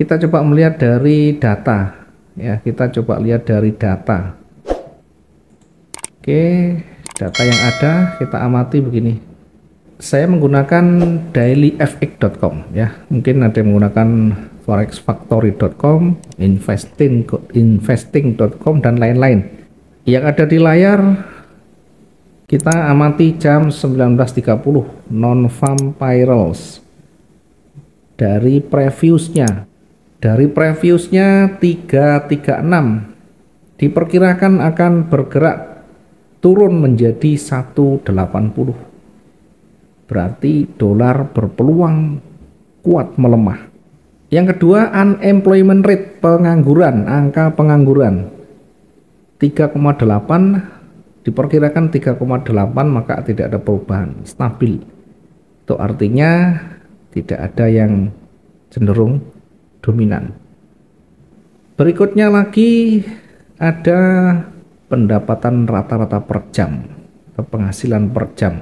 Kita coba melihat dari data ya, kita coba lihat dari data. Oke, data yang ada kita amati begini. Saya menggunakan dailyfx.com ya, mungkin ada yang menggunakan forexfactory.com, investing.com dan lain-lain. Yang ada di layar kita amati jam 19.30 non-farm payrolls. Dari previewsnya 336 diperkirakan akan bergerak turun menjadi 180. Berarti dolar berpeluang kuat melemah. Yang kedua, unemployment rate, pengangguran, angka pengangguran 3,8, diperkirakan 3,8, maka tidak ada perubahan, stabil. Itu artinya tidak ada yang cenderung dominan. Berikutnya lagi ada pendapatan rata-rata per jam atau penghasilan per jam.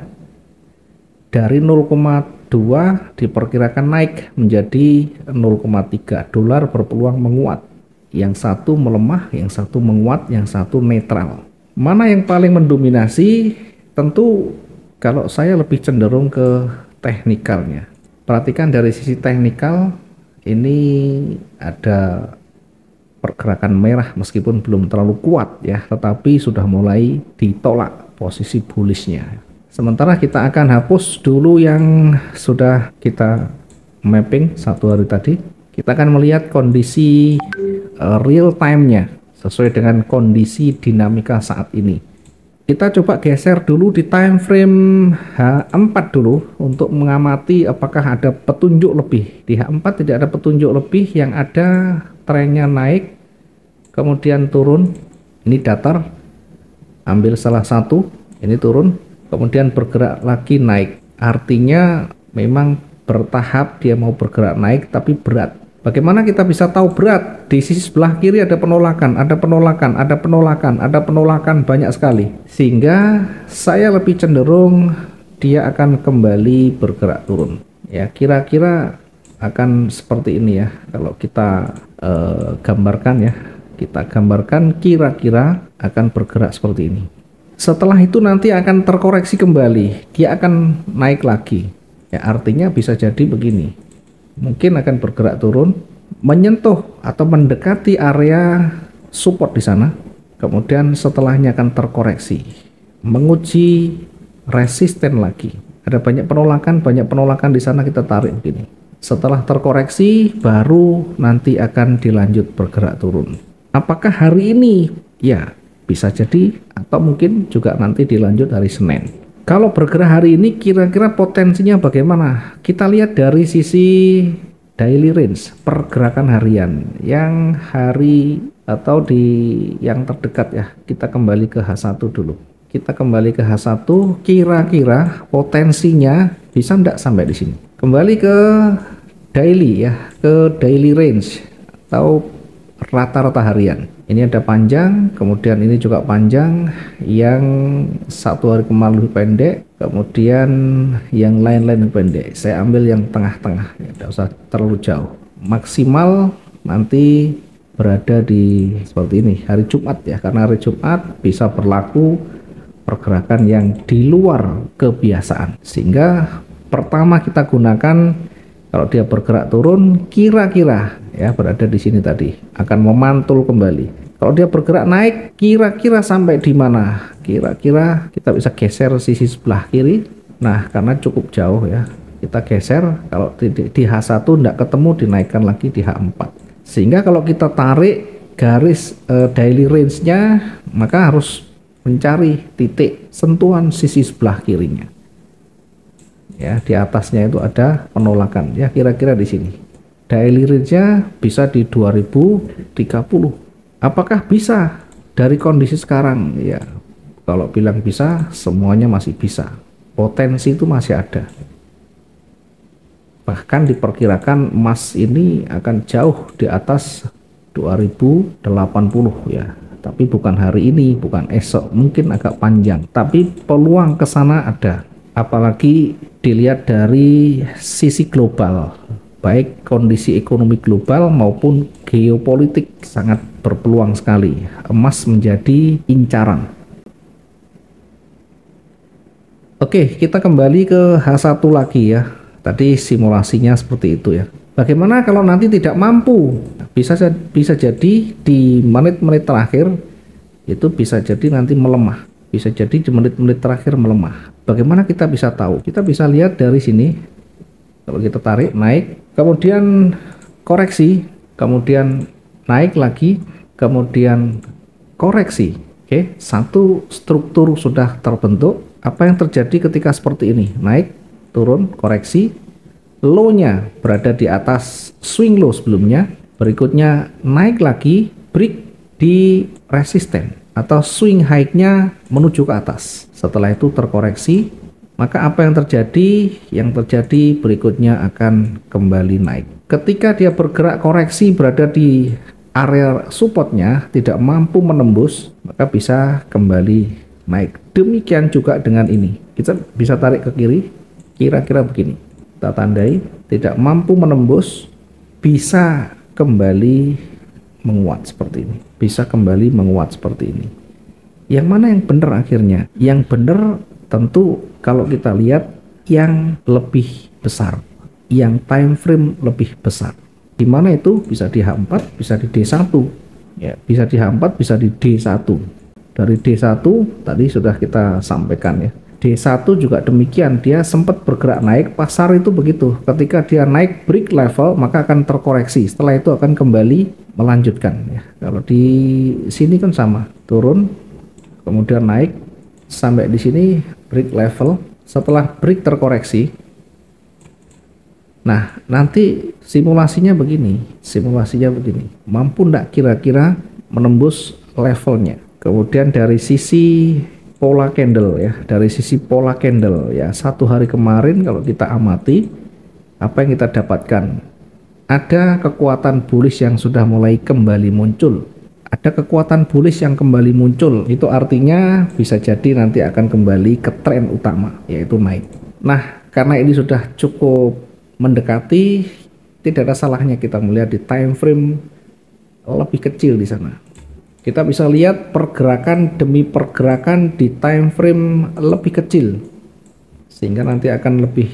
Dari 0,2 diperkirakan naik menjadi 0,3. Dolar berpeluang menguat. Yang satu melemah, yang satu menguat, yang satu netral. Mana yang paling mendominasi? Tentu kalau saya lebih cenderung ke teknikalnya. Perhatikan dari sisi teknikal, ini ada pergerakan merah meskipun belum terlalu kuat ya, tetapi sudah mulai ditolak posisi bullishnya. Sementara kita akan hapus dulu yang sudah kita mapping satu hari tadi. Kita akan melihat kondisi real time-nya sesuai dengan kondisi dinamika saat ini. Kita coba geser dulu di time frame H4 dulu untuk mengamati apakah ada petunjuk lebih. Di H4 tidak ada petunjuk lebih, yang ada trennya naik kemudian turun. Ini datar, ambil salah satu, ini turun kemudian bergerak lagi naik. Artinya memang bertahap dia mau bergerak naik tapi berat. Bagaimana kita bisa tahu berat? Di sisi sebelah kiri ada penolakan, ada penolakan, ada penolakan, ada penolakan banyak sekali. Sehingga saya lebih cenderung dia akan kembali bergerak turun. Ya, kira-kira akan seperti ini ya. Kalau kita gambarkan ya, kita gambarkan kira-kira akan bergerak seperti ini. Setelah itu nanti akan terkoreksi kembali, dia akan naik lagi. Ya, artinya bisa jadi begini. Mungkin akan bergerak turun, menyentuh atau mendekati area support di sana. Kemudian setelahnya akan terkoreksi, menguji resisten lagi. Ada banyak penolakan di sana, kita tarik begini. Setelah terkoreksi baru nanti akan dilanjut bergerak turun. Apakah hari ini? Ya, bisa jadi, atau mungkin juga nanti dilanjut hari Senin. Kalau bergerak hari ini kira-kira potensinya bagaimana? Kita lihat dari sisi daily range, pergerakan harian. Yang hari atau di yang terdekat ya, kita kembali ke H1 dulu. Kita kembali ke H1, kira-kira potensinya bisa enggak sampai di sini. Kembali ke daily ya, ke daily range atau rata-rata harian. Ini ada panjang, kemudian ini juga panjang, yang satu hari kemarin lebih pendek, kemudian yang lain-lain pendek. Saya ambil yang tengah-tengah, ya, tidak usah terlalu jauh. Maksimal nanti berada di seperti ini, hari Jumat ya, karena hari Jumat bisa berlaku pergerakan yang di luar kebiasaan. Sehingga pertama kita gunakan, kalau dia bergerak turun, kira-kira ya berada di sini tadi, akan memantul kembali. Kalau dia bergerak naik, kira-kira sampai di mana? Kira-kira kita bisa geser sisi sebelah kiri. Nah, karena cukup jauh ya, kita geser. Kalau di H1 tidak ketemu, dinaikkan lagi di H4. Sehingga kalau kita tarik garis daily range-nya, maka harus mencari titik sentuhan sisi sebelah kirinya. Ya, di atasnya itu ada penolakan. Ya, kira-kira di sini. Daily range-nya bisa di 2030. Apakah bisa dari kondisi sekarang? Ya, kalau bilang bisa, semuanya masih bisa. Potensi itu masih ada. Bahkan diperkirakan emas ini akan jauh di atas 2080 ya. Tapi bukan hari ini, bukan esok, mungkin agak panjang. Tapi peluang ke sana ada. Apalagi dilihat dari sisi global. baik kondisi ekonomi global maupun geopolitik sangat berpeluang sekali. Emas menjadi incaran. Oke, kita kembali ke H1 lagi ya. Tadi simulasinya seperti itu ya. Bagaimana kalau nanti tidak mampu? Bisa jadi di menit-menit terakhir itu bisa jadi nanti melemah. Bisa jadi di menit-menit terakhir melemah. Bagaimana kita bisa tahu? Kita bisa lihat dari sini. Kalau kita tarik naik, kemudian koreksi, kemudian naik lagi, kemudian koreksi. Oke, satu struktur sudah terbentuk. Apa yang terjadi ketika seperti ini? Naik, turun, koreksi, low-nya berada di atas swing low sebelumnya, berikutnya naik lagi, break di resisten atau swing high-nya menuju ke atas. Setelah itu terkoreksi, maka apa yang terjadi? Yang terjadi berikutnya akan kembali naik. Ketika dia bergerak koreksi berada di area supportnya, tidak mampu menembus, maka bisa kembali naik. Demikian juga dengan ini. Kita bisa tarik ke kiri, kira-kira begini. Kita tandai, tidak mampu menembus, bisa kembali menguat seperti ini. Bisa kembali menguat seperti ini. Yang mana yang benar akhirnya? Yang benar tentu kalau kita lihat yang lebih besar, yang time frame lebih besar. Di mana itu? Bisa di H4, bisa di D1. Ya, bisa di H4, bisa di D1. Dari D1 tadi sudah kita sampaikan ya. D1 juga demikian, dia sempat bergerak naik, pasar itu begitu. Ketika dia naik break level, maka akan terkoreksi. Setelah itu akan kembali melanjutkan ya. Kalau di sini kan sama, turun, kemudian naik sampai di sini break level. Setelah break terkoreksi, nah nanti simulasinya begini, mampu enggak kira-kira menembus levelnya? Kemudian dari sisi pola candle ya, satu hari kemarin kalau kita amati, apa yang kita dapatkan? Ada kekuatan bullish yang sudah mulai kembali muncul. Ada kekuatan bullish yang kembali muncul, itu artinya bisa jadi nanti akan kembali ke tren utama, yaitu naik. Nah, karena ini sudah cukup mendekati, tidak ada salahnya kita melihat di time frame lebih kecil di sana. Kita bisa lihat pergerakan demi pergerakan di time frame lebih kecil, sehingga nanti akan lebih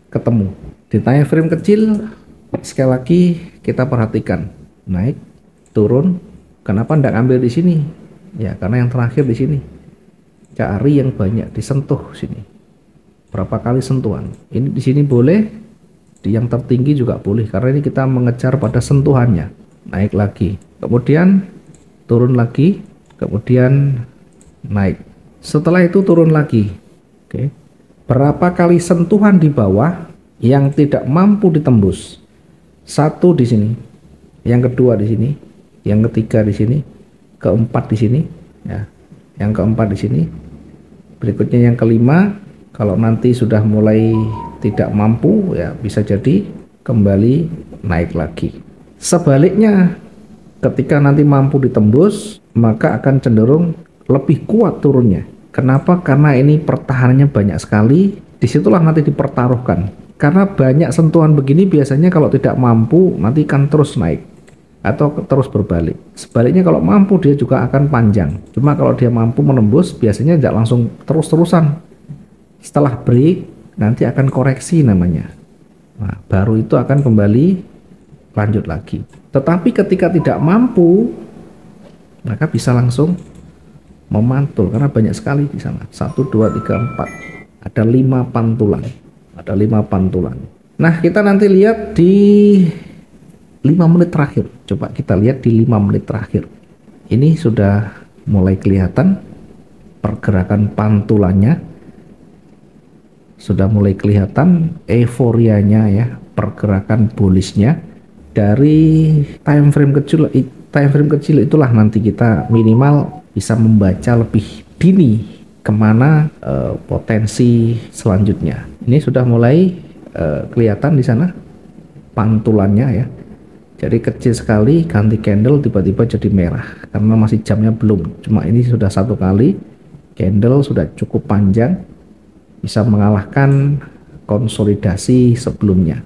ketemu. Di time frame kecil, sekali lagi kita perhatikan, naik, turun. Kenapa tidak ambil di sini? Ya, karena yang terakhir di sini. Cari yang banyak, disentuh sini. Berapa kali sentuhan? Ini di sini boleh, di yang tertinggi juga boleh, karena ini kita mengejar pada sentuhannya. Naik lagi, kemudian turun lagi, kemudian naik. Setelah itu turun lagi. Oke. Berapa kali sentuhan di bawah yang tidak mampu ditembus? Satu di sini, yang kedua di sini, yang ketiga di sini, keempat di sini, ya. Yang keempat di sini. Berikutnya yang kelima, kalau nanti sudah mulai tidak mampu, ya bisa jadi kembali naik lagi. Sebaliknya, ketika nanti mampu ditembus, maka akan cenderung lebih kuat turunnya. Kenapa? Karena ini pertahanannya banyak sekali. Disitulah nanti dipertaruhkan. Karena banyak sentuhan begini biasanya kalau tidak mampu nanti akan terus naik atau terus berbalik. Sebaliknya kalau mampu dia juga akan panjang. Cuma kalau dia mampu menembus biasanya tidak langsung terus-terusan. Setelah break nanti akan koreksi namanya. Nah, baru itu akan kembali lanjut lagi. Tetapi ketika tidak mampu, maka bisa langsung memantul karena banyak sekali di sana. 1, 2, 3, 4. Ada 5 pantulan. Ada 5 pantulan. Nah, kita nanti lihat di 5 menit terakhir. Coba kita lihat di 5 menit terakhir. Ini sudah mulai kelihatan pergerakan pantulannya. Sudah mulai kelihatan euforianya ya, pergerakan bullishnya. Dari time frame kecil itulah nanti kita minimal bisa membaca lebih dini kemana potensi selanjutnya. Ini sudah mulai kelihatan di sana pantulannya ya. Jadi kecil sekali, ganti candle tiba-tiba jadi merah karena masih jamnya belum. Cuma ini sudah satu kali candle sudah cukup panjang, bisa mengalahkan konsolidasi sebelumnya.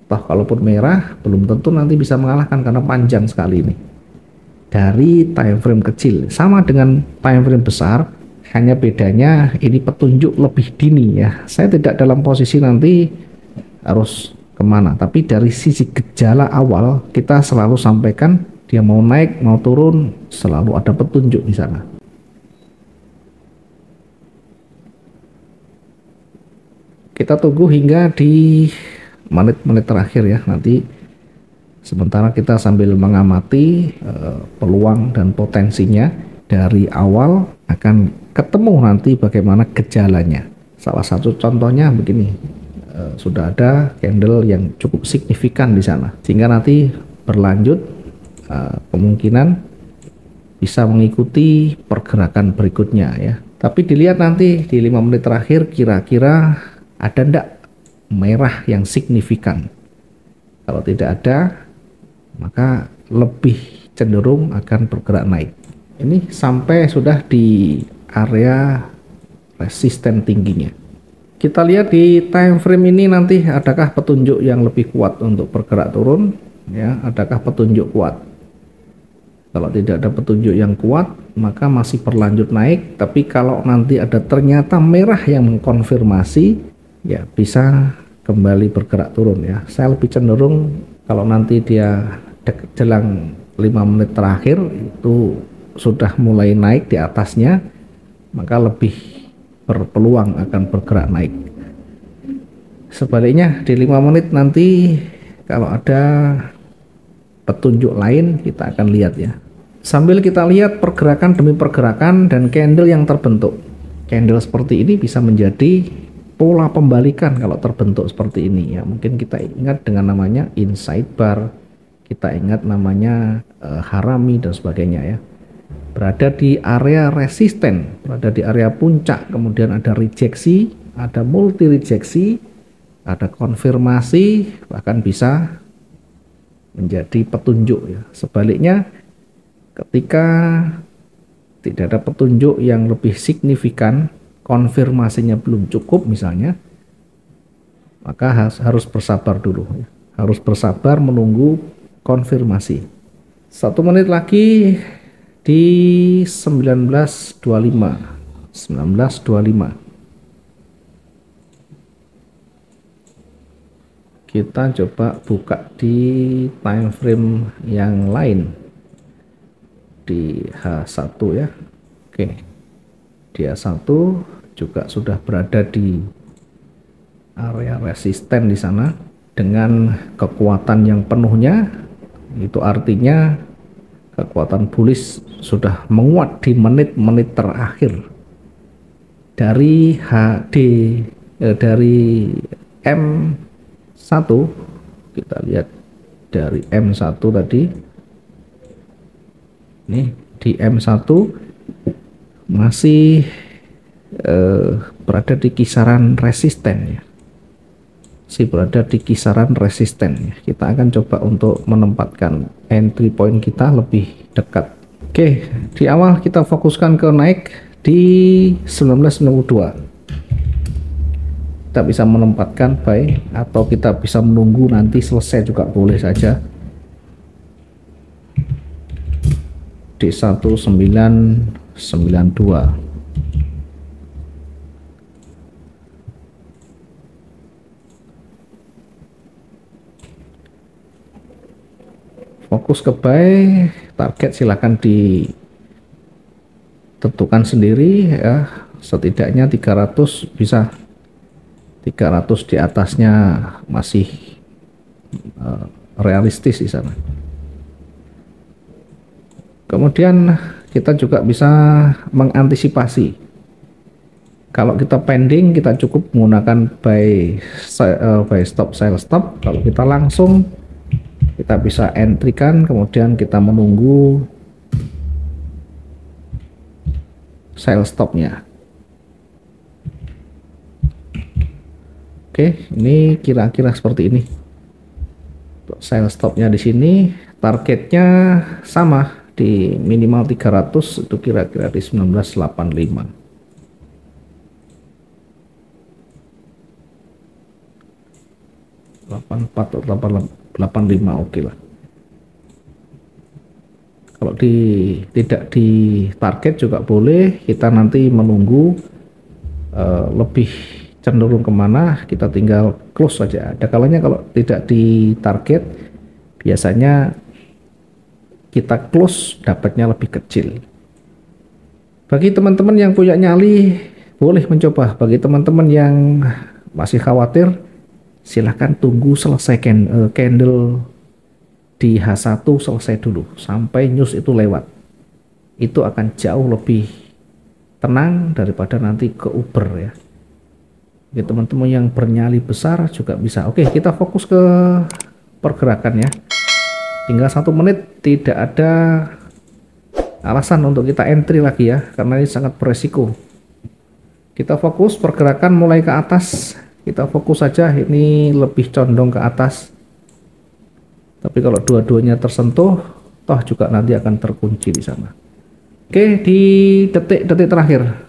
Toh kalaupun merah belum tentu nanti bisa mengalahkan karena panjang sekali ini. Dari time frame kecil sama dengan time frame besar, hanya bedanya ini petunjuk lebih dini ya. Saya tidak dalam posisi nanti harus kemana, tapi dari sisi gejala awal kita selalu sampaikan dia mau naik mau turun selalu ada petunjuk di sana. Kita tunggu hingga di menit-menit terakhir ya, nanti sementara kita sambil mengamati peluang dan potensinya dari awal akan ketemu nanti bagaimana gejalanya. Salah satu contohnya begini, sudah ada candle yang cukup signifikan di sana, sehingga nanti berlanjut kemungkinan bisa mengikuti pergerakan berikutnya ya. Tapi dilihat nanti di 5 menit terakhir kira-kira ada ndak merah yang signifikan. Kalau tidak ada, maka lebih cenderung akan bergerak naik. Ini sampai sudah di area resisten tingginya. Kita lihat di time frame ini nanti adakah petunjuk yang lebih kuat untuk bergerak turun ya, adakah petunjuk kuat. Kalau tidak ada petunjuk yang kuat maka masih berlanjut naik, tapi kalau nanti ada ternyata merah yang mengkonfirmasi ya bisa kembali bergerak turun ya. Saya lebih cenderung kalau nanti dia jelang 5 menit terakhir itu sudah mulai naik di atasnya, maka lebih berpeluang akan bergerak naik. Sebaliknya di 5 menit nanti kalau ada petunjuk lain kita akan lihat ya. Sambil kita lihat pergerakan demi pergerakan dan candle yang terbentuk. Candle seperti ini bisa menjadi pola pembalikan kalau terbentuk seperti ini ya. Mungkin kita ingat dengan namanya inside bar, kita ingat namanya harami dan sebagainya ya. Berada di area resisten, berada di area puncak, kemudian ada rejeksi, ada multi rejeksi, ada konfirmasi, bahkan bisa menjadi petunjuk ya. Sebaliknya ketika tidak ada petunjuk yang lebih signifikan, konfirmasinya belum cukup misalnya, maka harus bersabar dulu ya. Harus bersabar menunggu konfirmasi. 1 menit lagi di 19.25. Kita coba buka di time frame yang lain, di H1 ya. Oke, di H1 juga sudah berada di area resisten di sana dengan kekuatan yang penuhnya. Itu artinya kekuatan bullish sudah menguat di menit-menit terakhir. Dari dari M1 kita lihat, dari M1 tadi nih, di M1 masih berada di kisaran resisten ya, masih berada di kisaran resisten ya. Kita akan coba untuk menempatkan entry point kita lebih dekat. Oke, di awal kita fokuskan ke naik di 1992. Kita bisa menempatkan buy atau kita bisa menunggu nanti selesai juga boleh saja di 1992. Fokus ke buy, target silahkan ditentukan sendiri ya, setidaknya 300 bisa, 300 di atasnya masih realistis di sana. Kemudian kita juga bisa mengantisipasi. Kalau kita pending, kita cukup menggunakan buy stop, sell stop. Kalau kita langsung, kita bisa entry kan, kemudian kita menunggu sell stopnya. Oke, ini kira-kira seperti ini. Untuk sell stopnya di sini, targetnya sama di minimal 300, itu kira-kira di 1985. 84 atau 85, oke lah. Kalau tidak di target juga boleh, kita nanti menunggu lebih cenderung kemana, kita tinggal close saja. Ada kalanya kalau tidak di target, biasanya kita close dapatnya lebih kecil. Bagi teman-teman yang punya nyali, boleh mencoba. Bagi teman-teman yang masih khawatir, silahkan tunggu selesai candle di H1 selesai dulu sampai news itu lewat. Itu akan jauh lebih tenang daripada nanti ke Uber ya. Bagi teman-teman yang bernyali besar juga bisa. Oke, kita fokus ke pergerakan ya. Tinggal 1 menit, tidak ada alasan untuk kita entry lagi ya, karena ini sangat beresiko. Kita fokus pergerakan mulai ke atas, kita fokus saja, ini lebih condong ke atas. Tapi kalau dua-duanya tersentuh, toh juga nanti akan terkunci di sana. Oke, di detik-detik terakhir